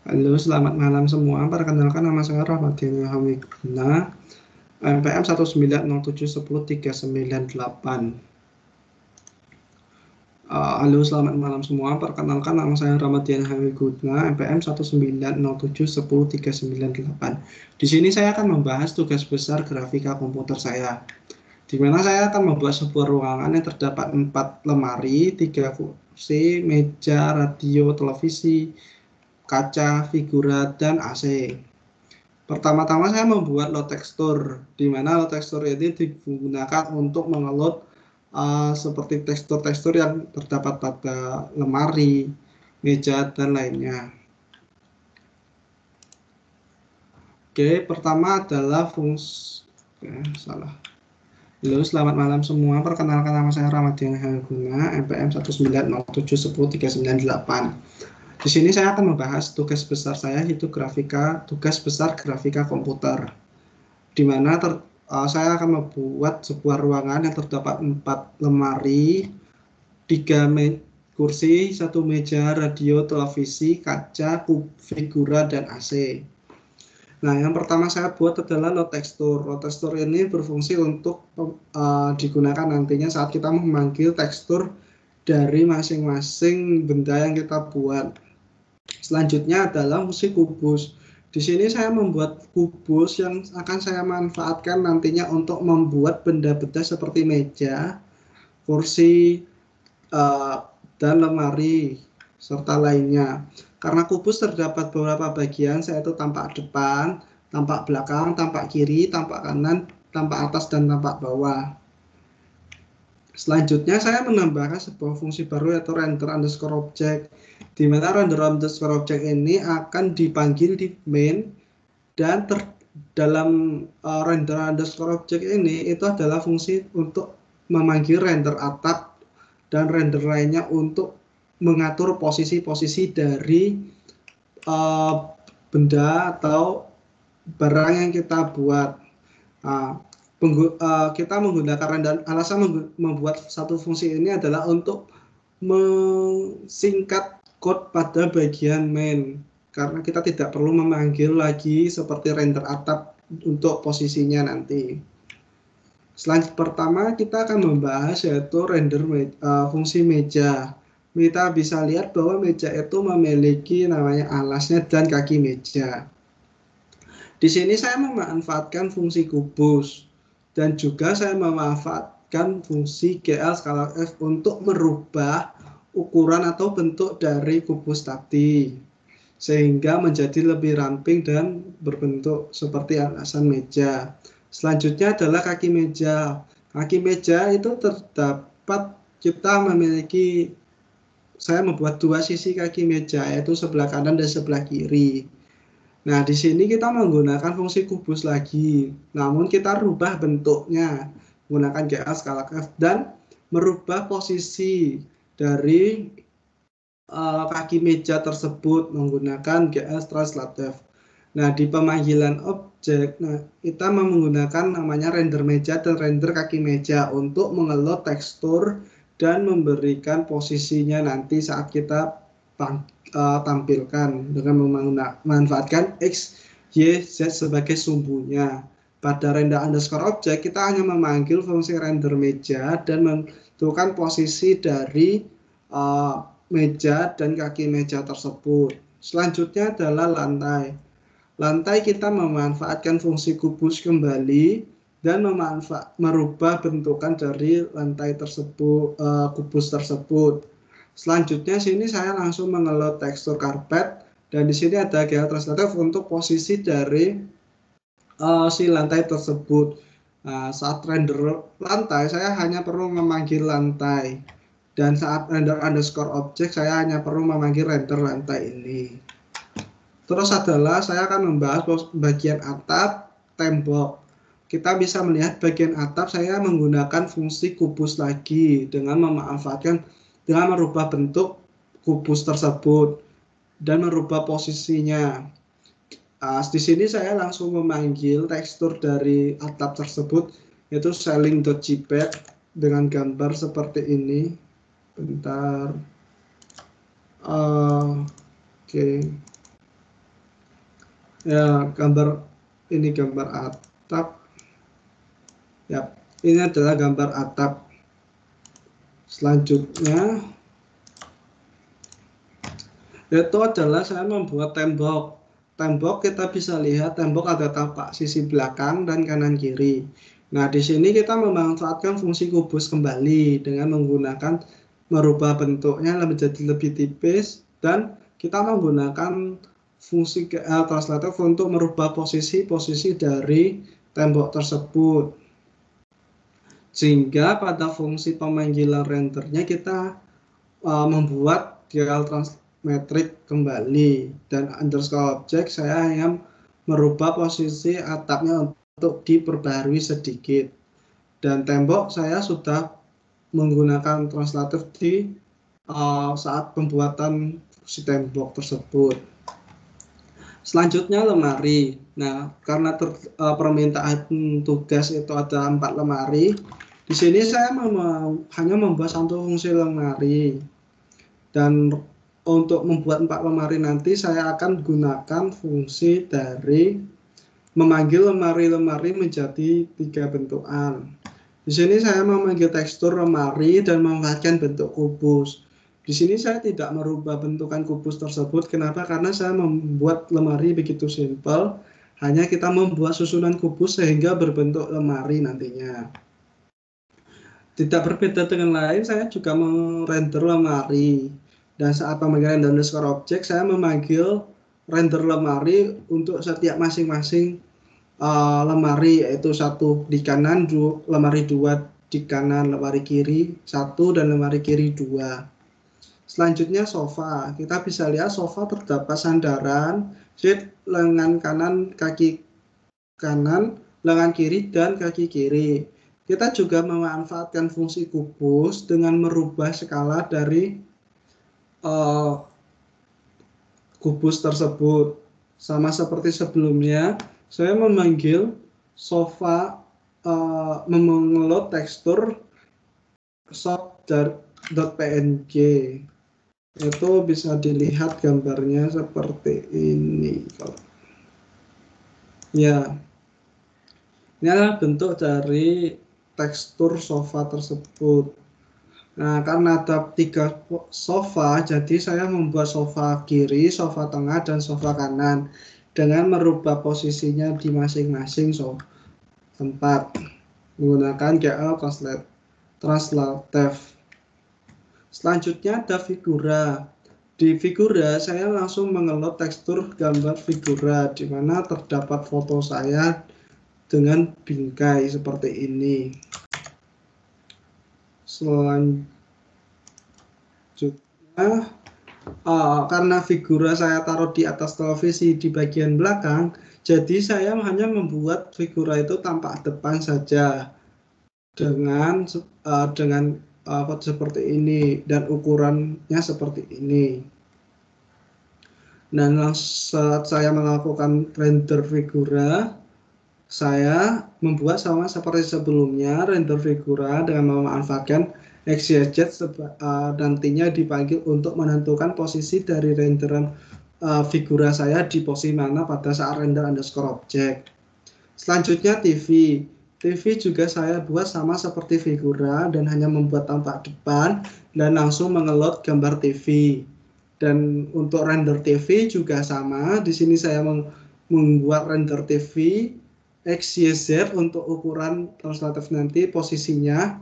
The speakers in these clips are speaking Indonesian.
Halo, selamat malam semua. Perkenalkan nama saya Rahmadin Hamiguna, NPM 190710398. Halo, selamat malam semua. Perkenalkan nama saya Rahmadin Hamiguna, NPM 190710398. Di sini saya akan membahas tugas besar grafika komputer saya, di mana saya akan membuat sebuah ruangan yang terdapat 4 lemari, 3 kursi, meja, radio, televisi, kaca, figura, dan AC. Pertama-tama saya membuat load tekstur, di mana load tekstur ini digunakan untuk mengeload seperti tekstur-tekstur yang terdapat pada lemari, meja, dan lainnya. Oke, pertama adalah fungsi. Salah. Halo, selamat malam semua. Perkenalkan nama saya Ramadhan Haguna, NPM 190710398. Di sini saya akan membahas tugas besar saya, yaitu tugas besar grafika komputer, di mana saya akan membuat sebuah ruangan yang terdapat 4 lemari, 3 kursi, 1 meja, radio, televisi, kaca, figura, dan AC. Nah, yang pertama saya buat adalah load tekstur. Load tekstur ini berfungsi untuk digunakan nantinya saat kita memanggil tekstur dari masing-masing benda yang kita buat. Selanjutnya adalah fungsi kubus. Di sini saya membuat kubus yang akan saya manfaatkan nantinya untuk membuat benda-benda seperti meja, kursi, dan lemari, serta lainnya. Karena kubus terdapat beberapa bagian, yaitu tampak depan, tampak belakang, tampak kiri, tampak kanan, tampak atas, dan tampak bawah. Selanjutnya saya menambahkan sebuah fungsi baru, yaitu render underscore object, di mana render underscore object ini akan dipanggil di main, dan dalam render underscore object ini itu adalah fungsi untuk memanggil render atap dan render lainnya untuk mengatur posisi-posisi dari benda atau barang yang kita buat. Kita menggunakan render, alasan membuat satu fungsi ini adalah untuk mensingkat code pada bagian main, karena kita tidak perlu memanggil lagi seperti render atap untuk posisinya nanti. Selanjutnya pertama kita akan membahas yaitu render fungsi meja. Kita bisa lihat bahwa meja itu memiliki namanya alasnya dan kaki meja. Di sini saya memanfaatkan fungsi kubus dan juga saya memanfaatkan fungsi GL skala F untuk merubah ukuran atau bentuk dari kubus tadi sehingga menjadi lebih ramping dan berbentuk seperti alasan meja. Selanjutnya adalah kaki meja. Kaki meja itu terdapat saya membuat dua sisi kaki meja, yaitu sebelah kanan dan sebelah kiri. Nah, di sini kita menggunakan fungsi kubus lagi, namun kita rubah bentuknya menggunakan GA skala F dan merubah posisi dari kaki meja tersebut menggunakan GS translate. Nah, di pemanggilan objek, kita menggunakan namanya render meja dan render kaki meja untuk mengeload tekstur dan memberikan posisinya nanti saat kita tampilkan dengan memanfaatkan X, Y, Z sebagai sumbunya. Pada render underscore object, kita hanya memanggil fungsi render meja dan menentukan posisi dari meja dan kaki meja tersebut. Selanjutnya adalah lantai. Lantai kita memanfaatkan fungsi kubus kembali dan merubah bentukan dari lantai tersebut, kubus tersebut. Selanjutnya sini saya langsung mengeload tekstur karpet dan di sini ada GL translative untuk posisi dari si lantai tersebut. Nah, saat render lantai saya hanya perlu memanggil lantai. Dan saat render underscore object, saya hanya perlu memanggil render lantai ini. Terus adalah saya akan membahas bagian atap, tembok. Kita bisa melihat bagian atap saya menggunakan fungsi kubus lagi dengan merubah bentuk kubus tersebut dan merubah posisinya. Di sini saya langsung memanggil tekstur dari atap tersebut, yaitu ceiling.jpeg dengan gambar seperti ini. Bentar. Oke. Ya, ini gambar atap. Ya, ini adalah gambar atap. Selanjutnya itu adalah saya membuat tembok. Tembok kita bisa lihat tembok ada tapak sisi belakang dan kanan kiri. Nah, di sini kita memanfaatkan fungsi kubus kembali dengan menggunakan merubah bentuknya menjadi lebih tipis, dan kita menggunakan fungsi translator untuk merubah posisi-posisi dari tembok tersebut. Sehingga pada fungsi pemanggilan rendernya kita membuat GL transmetrik kembali, dan underscore object saya hanya merubah posisi atapnya untuk diperbarui sedikit, dan tembok saya sudah menggunakan translatif di saat pembuatan fungsi tembok tersebut. Selanjutnya lemari. Nah, karena permintaan tugas itu ada 4 lemari, di sini saya hanya membuat satu fungsi lemari. Dan untuk membuat 4 lemari nanti saya akan gunakan fungsi dari memanggil lemari-lemari menjadi 3 bentukan. Di sini saya memanggil tekstur lemari dan memanfaatkan bentuk kubus. Di sini saya tidak merubah bentukan kubus tersebut. Kenapa? Karena saya membuat lemari begitu simpel. Hanya kita membuat susunan kubus sehingga berbentuk lemari nantinya. Tidak berbeda dengan lain, saya juga merender lemari. Dan saat pemanggilan underscore object, saya memanggil render lemari untuk setiap masing-masing lemari, yaitu satu di kanan, lemari 2 di kanan, lemari kiri 1, dan lemari kiri 2. Selanjutnya sofa. Kita bisa lihat sofa terdapat sandaran, seat, lengan kanan, kaki kanan, lengan kiri, dan kaki kiri. Kita juga memanfaatkan fungsi kubus dengan merubah skala dari kubus tersebut. Sama seperti sebelumnya, saya memanggil sofa mengeload tekstur shop.png. Itu bisa dilihat gambarnya seperti ini. Ya, ini adalah bentuk dari tekstur sofa tersebut. Nah, karena ada 3 sofa, jadi saya membuat sofa kiri, sofa tengah, dan sofa kanan dengan merubah posisinya di masing-masing tempat menggunakan GL translative. Selanjutnya ada figura. Di figura saya langsung mengeload tekstur gambar figura, di mana terdapat foto saya dengan bingkai seperti ini. Selanjutnya, karena figura saya taruh di atas televisi di bagian belakang, jadi saya hanya membuat figura itu tampak depan saja dengan seperti ini, dan ukurannya seperti ini. Dan saat saya melakukan render figura, saya membuat sama seperti sebelumnya, render figura dengan memanfaatkan XYZ nantinya dipanggil untuk menentukan posisi dari renderan figura saya di posisi mana pada saat render underscore object. Selanjutnya TV. TV juga saya buat sama seperti figura dan hanya membuat tampak depan dan langsung mengeload gambar TV. Dan untuk render TV juga sama. Di sini saya membuat render TV XYZ untuk ukuran translatif nanti posisinya,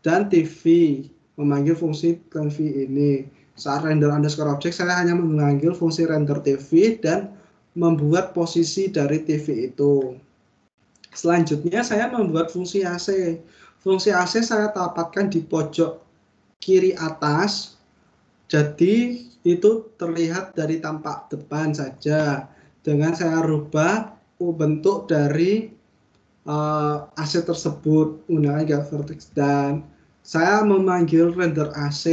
dan TV memanggil fungsi TV ini. Saat render underscore object saya hanya memanggil fungsi render TV dan membuat posisi dari TV itu. Selanjutnya saya membuat fungsi AC. Fungsi AC saya dapatkan di pojok kiri atas. Jadi itu terlihat dari tampak depan saja. Dengan saya rubah bentuk dari AC tersebut menggunakan vertex, dan saya memanggil render AC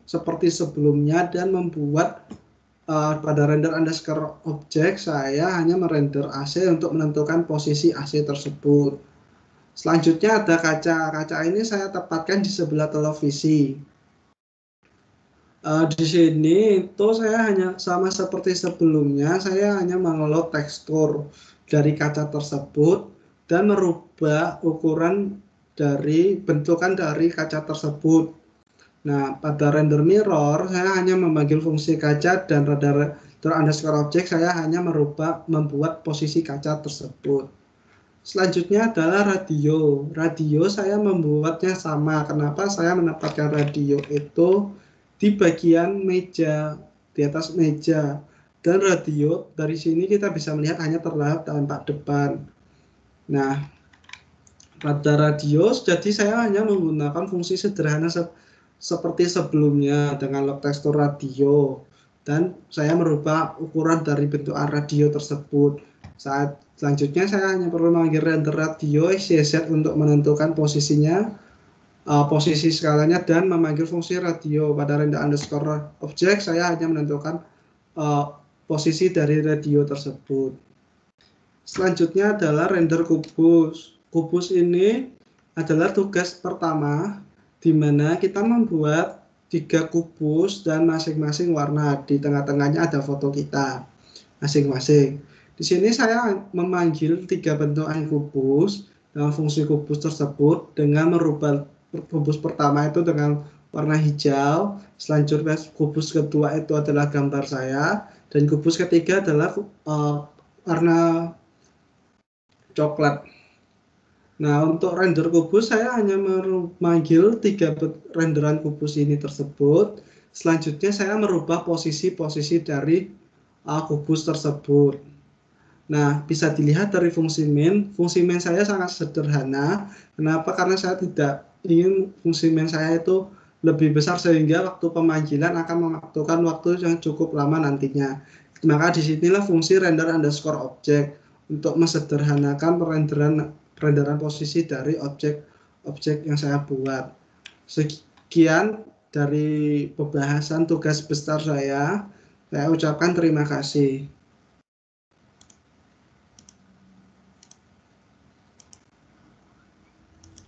seperti sebelumnya dan membuat pada render underscore object saya hanya merender AC untuk menentukan posisi AC tersebut. Selanjutnya ada kaca. Kaca ini saya tempatkan di sebelah televisi. Di sini itu saya hanya sama seperti sebelumnya, saya hanya mengelola tekstur dari kaca tersebut dan merubah ukuran dari bentukan dari kaca tersebut. Nah, pada render mirror, saya hanya memanggil fungsi kaca dan radar underscore object, saya hanya membuat posisi kaca tersebut. Selanjutnya adalah radio. Radio saya membuatnya sama. Kenapa saya menempatkan radio itu di bagian meja, di atas meja. Dan radio dari sini kita bisa melihat hanya terlihat tampak depan. Nah, pada radio, jadi saya hanya menggunakan fungsi sederhana seperti sebelumnya dengan log tekstur radio. Dan saya merubah ukuran dari bentukan radio tersebut. Saat selanjutnya saya hanya perlu memanggil render radio XYZ untuk menentukan posisinya, posisi skalanya, dan memanggil fungsi radio. Pada render underscore object saya hanya menentukan posisi dari radio tersebut. Selanjutnya adalah render kubus. Kubus ini adalah tugas pertama di mana kita membuat 3 kubus dan masing-masing warna. Di tengah-tengahnya ada foto kita masing-masing. Di sini saya memanggil 3 bentukan kubus dengan fungsi kubus tersebut dengan merubah kubus pertama itu dengan warna hijau, selanjutnya kubus kedua itu adalah gambar saya, dan kubus ketiga adalah warna coklat. Nah, untuk render kubus saya hanya memanggil 3 renderan kubus ini tersebut. Selanjutnya saya merubah posisi-posisi dari kubus tersebut. Nah, bisa dilihat dari fungsi main. Fungsi main saya sangat sederhana. Kenapa? Karena saya tidak ingin fungsi main saya itu lebih besar sehingga waktu pemanggilan akan memakan waktu yang cukup lama nantinya. Maka disinilah fungsi render underscore object untuk mesederhanakan renderan posisi dari objek yang saya buat. Sekian dari pembahasan tugas besar saya. Saya ucapkan terima kasih.